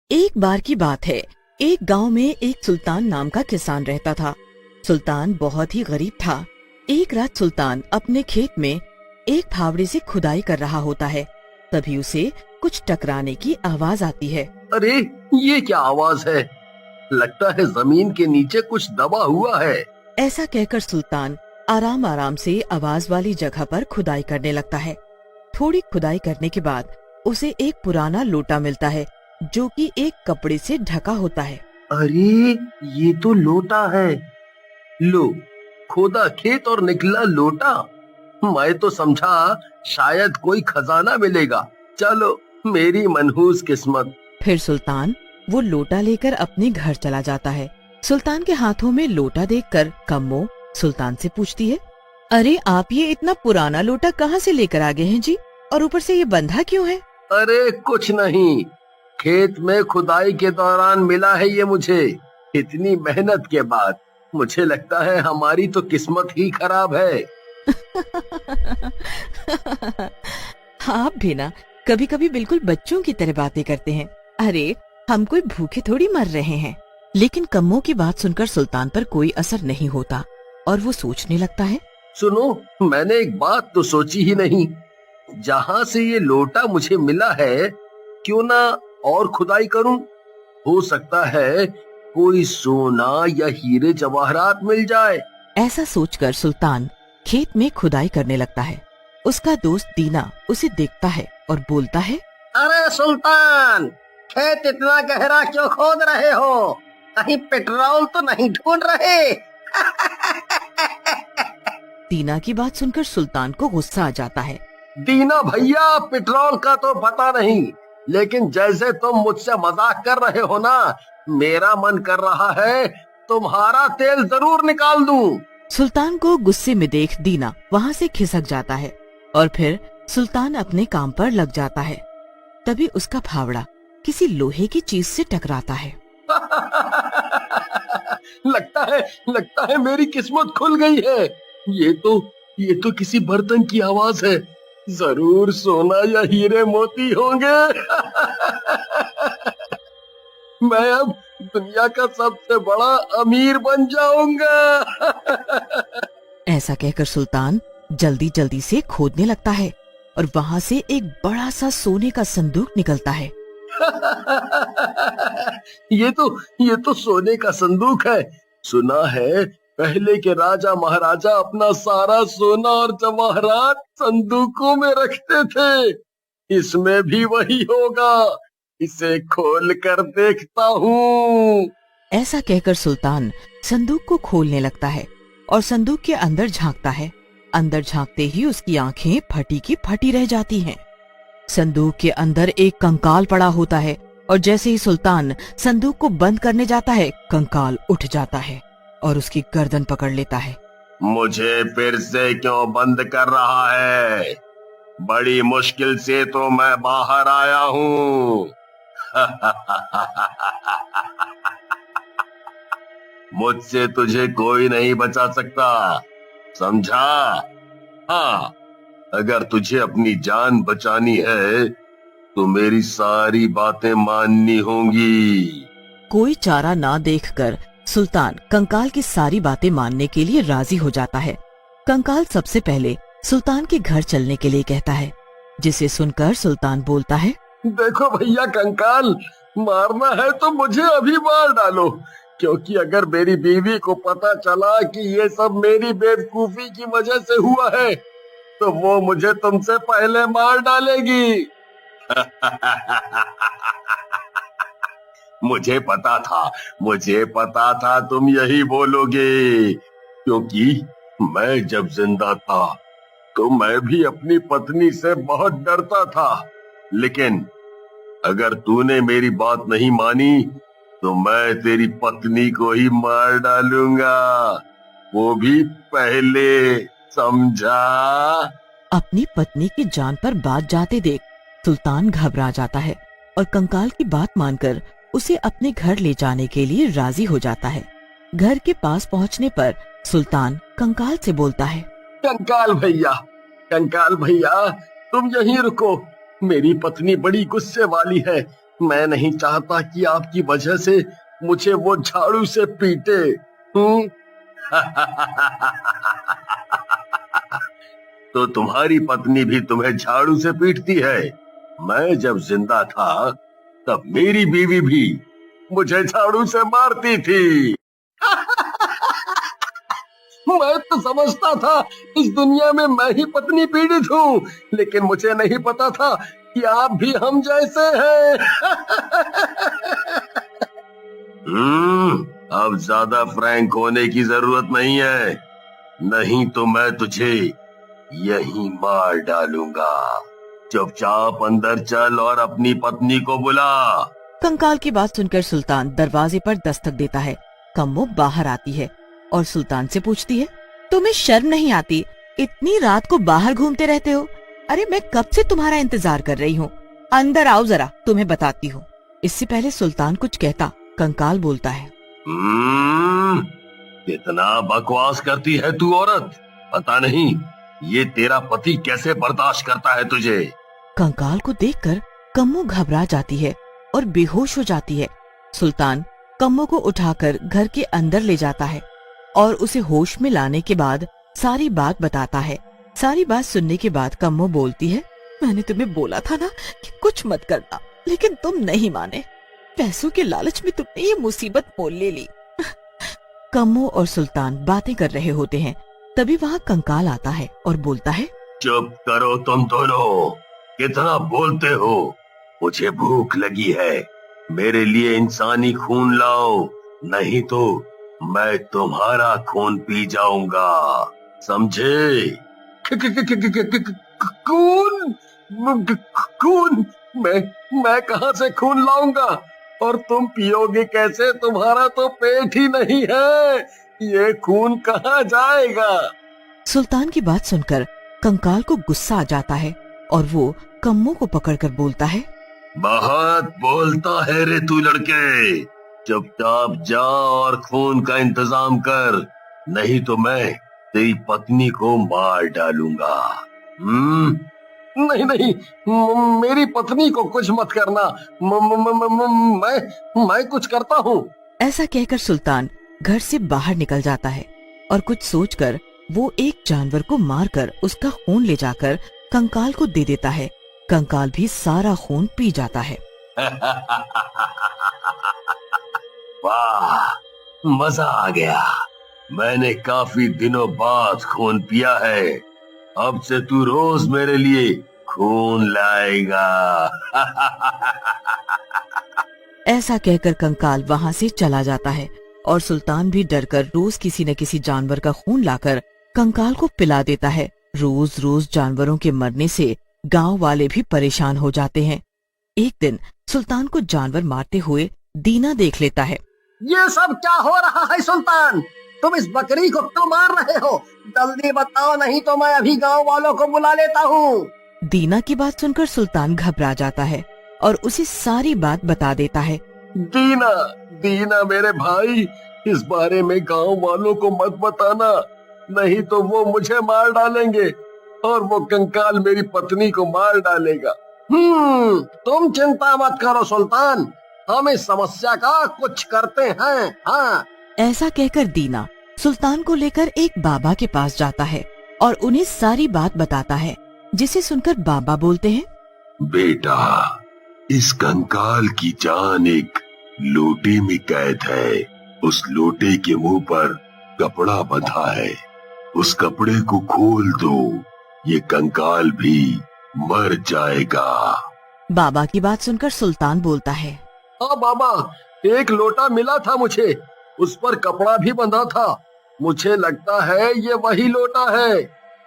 एक बार की बात है, एक गांव में एक सुल्तान नाम का किसान रहता था। सुल्तान बहुत ही गरीब था। एक रात सुल्तान अपने खेत में एक फावड़े से खुदाई कर रहा होता है। तभी उसे कुछ टकराने की आवाज आती है। अरे, ये क्या आवाज है? लगता है जमीन के नीचे कुछ दबा हुआ है। ऐसा कहकर सुल्तान आराम आराम से आवाज वाली जगह पर खुदाई करने लगता है। थोड़ी खुदाई करने के बाद उसे एक पुराना लोटा मिलता है जो कि एक कपड़े से ढका होता है। अरे, ये तो लोटा है। लो, खोदा खेत और निकला लोटा। मैं तो समझा शायद कोई खजाना मिलेगा। चलो, मेरी मनहूस किस्मत। फिर सुल्तान वो लोटा लेकर अपने घर चला जाता है। सुल्तान के हाथों में लोटा देखकर कम्मो सुल्तान से पूछती है, अरे आप ये इतना पुराना लोटा कहाँ से लेकर आ गए हैं जी? और ऊपर से ये बंधा क्यों है? अरे कुछ नहीं, खेत में खुदाई के दौरान मिला है ये मुझे। इतनी मेहनत के बाद मुझे लगता है हमारी तो किस्मत ही खराब है। आप भी ना कभी कभी बिल्कुल बच्चों की तरह बातें करते हैं। अरे हम कोई भूखे थोड़ी मर रहे हैं। लेकिन कम्मो की बात सुनकर सुल्तान पर कोई असर नहीं होता और वो सोचने लगता है, सुनो, मैंने एक बात तो सोची ही नहीं। जहाँ से ये लोटा मुझे मिला है, क्यों ना और खुदाई करूं? हो सकता है कोई सोना या हीरे जवाहरात मिल जाए। ऐसा सोचकर सुल्तान खेत में खुदाई करने लगता है। उसका दोस्त दीना उसे देखता है और बोलता है, अरे सुल्तान, खेत इतना गहरा क्यों खोद रहे हो? कहीं पेट्रोल तो नहीं ढूंढ रहे? दीना की बात सुनकर सुल्तान को गुस्सा आ जाता है। दीना भैया, पेट्रोल का तो पता नहीं, लेकिन जैसे तुम मुझसे मजाक कर रहे हो ना, मेरा मन कर रहा है तुम्हारा तेल जरूर निकाल दूं। सुल्तान को गुस्से में देख दीना वहाँ से खिसक जाता है और फिर सुल्तान अपने काम पर लग जाता है। तभी उसका फावड़ा किसी लोहे की चीज से टकराता है। लगता है मेरी किस्मत खुल गई है। ये तो किसी बर्तन की आवाज है। जरूर सोना या हीरे मोती होंगे। मैं अब दुनिया का सबसे बड़ा अमीर बन जाऊंगा। ऐसा कहकर सुल्तान जल्दी जल्दी से खोदने लगता है और वहाँ से एक बड़ा सा सोने का संदूक निकलता है। ये तो सोने का संदूक है। सुना है पहले के राजा महाराजा अपना सारा सोना और जवाहरात संदूकों में रखते थे। इसमें भी वही होगा। इसे खोल कर देखता हूँ। ऐसा कहकर सुल्तान संदूक को खोलने लगता है और संदूक के अंदर झांकता है। अंदर झांकते ही उसकी आंखें फटी की फटी रह जाती हैं। संदूक के अंदर एक कंकाल पड़ा होता है और जैसे ही सुल्तान संदूक को बंद करने जाता है, कंकाल उठ जाता है और उसकी गर्दन पकड़ लेता है। मुझे फिर से क्यों बंद कर रहा है? बड़ी मुश्किल से तो मैं बाहर आया हूँ। मुझसे तुझे कोई नहीं बचा सकता, समझा? हाँ, अगर तुझे अपनी जान बचानी है तो मेरी सारी बातें माननी होंगी। कोई चारा ना देखकर सुल्तान कंकाल की सारी बातें मानने के लिए राजी हो जाता है। कंकाल सबसे पहले सुल्तान के घर चलने के लिए कहता है, जिसे सुनकर सुल्तान बोलता है, देखो भैया कंकाल, मारना है तो मुझे अभी मार डालो, क्योंकि अगर मेरी बीवी को पता चला कि ये सब मेरी बेवकूफी की वजह से हुआ है तो वो मुझे तुमसे पहले मार डालेगी। मुझे पता था तुम यही बोलोगे, क्योंकि मैं जब जिंदा था तो मैं भी अपनी पत्नी से बहुत डरता था। लेकिन अगर तूने मेरी बात नहीं मानी तो मैं तेरी पत्नी को ही मार डालूंगा, वो भी पहले, समझा? अपनी पत्नी की जान पर बात जाते देख सुल्तान घबरा जाता है और कंकाल की बात मानकर उसे अपने घर ले जाने के लिए राजी हो जाता है। घर के पास पहुंचने पर सुल्तान कंकाल से बोलता है, कंकाल भैया, तुम यहीं रुको। मेरी पत्नी बड़ी गुस्से वाली है। मैं नहीं चाहता कि आपकी वजह से मुझे वो झाड़ू से पीटे। तो तुम्हारी पत्नी भी तुम्हें झाड़ू से पीटती है। मैं जब जिंदा था तब मेरी बीवी भी मुझे झाड़ू से मारती थी। मैं तो समझता था इस दुनिया में मैं ही पत्नी पीड़ित हूँ, लेकिन मुझे नहीं पता था कि आप भी हम जैसे हैं। अब ज्यादा फ्रैंक होने की जरूरत नहीं है, नहीं तो मैं तुझे यहीं मार डालूंगा। चुपचाप अंदर चल और अपनी पत्नी को बुला। कंकाल की बात सुनकर सुल्तान दरवाजे पर दस्तक देता है। कम्मो बाहर आती है और सुल्तान से पूछती है, तुम्हें शर्म नहीं आती? इतनी रात को बाहर घूमते रहते हो। अरे मैं कब से तुम्हारा इंतजार कर रही हूँ। अंदर आओ जरा, तुम्हें बताती हूँ। इससे पहले सुल्तान कुछ कहता, कंकाल बोलता है, कितना बकवास करती है तू औरत। पता नहीं ये तेरा पति कैसे बर्दाश्त करता है तुझे। कंकाल को देखकर कम्मो घबरा जाती है और बेहोश हो जाती है। सुल्तान कम्मो को उठाकर घर के अंदर ले जाता है और उसे होश में लाने के बाद सारी बात बताता है। सारी बात सुनने के बाद कम्मो बोलती है, मैंने तुम्हें बोला था ना कि कुछ मत करना, लेकिन तुम नहीं माने। पैसों के लालच में तुमने ये मुसीबत मोल ले ली। कम्मो और सुल्तान बातें कर रहे होते हैं, तभी वहाँ कंकाल आता है और बोलता है, चुप करो तुम दोनों, कितना बोलते हो। मुझे भूख लगी है, मेरे लिए इंसानी खून लाओ, नहीं तो मैं तुम्हारा खून पी जाऊंगा, समझे। खून? खून? मैं कहाँ से खून लाऊंगा और तुम पियोगे कैसे? तुम्हारा तो पेट ही नहीं है, ये खून कहाँ जाएगा? सुल्तान की बात सुनकर कंकाल को गुस्सा आ जाता है और वो कम्मो को पकड़कर बोलता है, बहुत बोलता है रे तू लड़के, चुपचाप जा और खून का इंतजाम कर, नहीं तो मैं तेरी पत्नी को मार डालूंगा। नहीं नहीं, मेरी पत्नी को कुछ मत करना, मैं कुछ करता हूँ। ऐसा कहकर सुल्तान घर से बाहर निकल जाता है और कुछ सोचकर वो एक जानवर को मारकर उसका खून ले जाकर कंकाल को दे देता है। कंकाल भी सारा खून पी जाता है। वाह, मजा आ गया। मैंने काफी दिनों बाद खून पिया है, अब से तू रोज मेरे लिए खून लाएगा। ऐसा कहकर कंकाल वहाँ से चला जाता है और सुल्तान भी डरकर रोज किसी न किसी जानवर का खून लाकर कंकाल को पिला देता है। रोज रोज जानवरों के मरने से गांव वाले भी परेशान हो जाते हैं। एक दिन सुल्तान को जानवर मारते हुए दीना देख लेता है। ये सब क्या हो रहा है सुल्तान? तुम इस बकरी को क्यों मार रहे हो? जल्दी बताओ, नहीं तो मैं अभी गांव वालों को बुला लेता हूँ। दीना की बात सुनकर सुल्तान घबरा जाता है और उसे सारी बात बता देता है। दीना, दीना मेरे भाई, इस बारे में गांव वालों को मत बताना, नहीं तो वो मुझे मार डालेंगे और वो कंकाल मेरी पत्नी को मार डालेगा। तुम चिंता मत करो सुल्तान, हम इस समस्या का कुछ करते हैं। हाँ। ऐसा कहकर दीना सुल्तान को लेकर एक बाबा के पास जाता है और उन्हें सारी बात बताता है, जिसे सुनकर बाबा बोलते हैं, बेटा, इस कंकाल की जान एक लोटे में कैद है। उस लोटे के मुंह पर कपड़ा बंधा है, उस कपड़े को खोल दो, ये कंकाल भी मर जाएगा। बाबा की बात सुनकर सुल्तान बोलता है, हाँ बाबा, एक लोटा मिला था मुझे, उस पर कपड़ा भी बंधा था, मुझे लगता है ये वही लोटा है।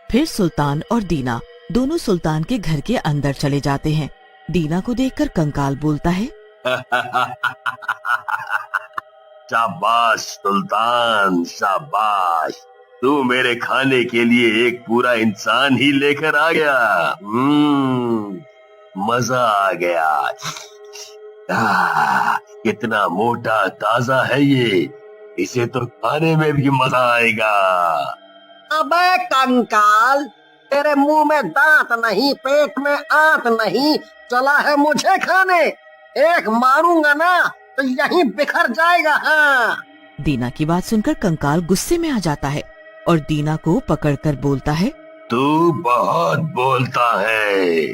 फिर सुल्तान और दीना दोनों सुल्तान के घर के अंदर चले जाते हैं। दीना को देखकर कंकाल बोलता है, शाबाश सुल्तान, शाबाश, तू मेरे खाने के लिए एक पूरा इंसान ही लेकर आ गया। मजा आ गया। कितना मोटा ताजा है ये, इसे तो खाने में भी मजा आएगा। अबे कंकाल, तेरे मुंह में दांत नहीं, पेट में आंत नहीं, चला है मुझे खाने। एक मारूंगा ना तो यहीं बिखर जाएगा। हाँ, दीना की बात सुनकर कंकाल गुस्से में आ जाता है और दीना को पकड़कर बोलता है, तू बहुत बोलता है,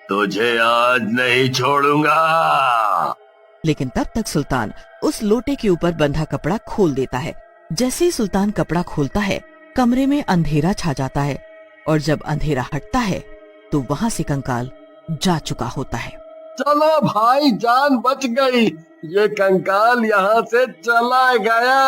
तुझे आज नहीं छोड़ूंगा। लेकिन तब तक सुल्तान उस लोटे के ऊपर बंधा कपड़ा खोल देता है। जैसे ही सुल्तान कपड़ा खोलता है, कमरे में अंधेरा छा जाता है और जब अंधेरा हटता है तो वहाँ से कंकाल जा चुका होता है। चलो भाई, जान बच गई, ये कंकाल यहाँ से चला गया।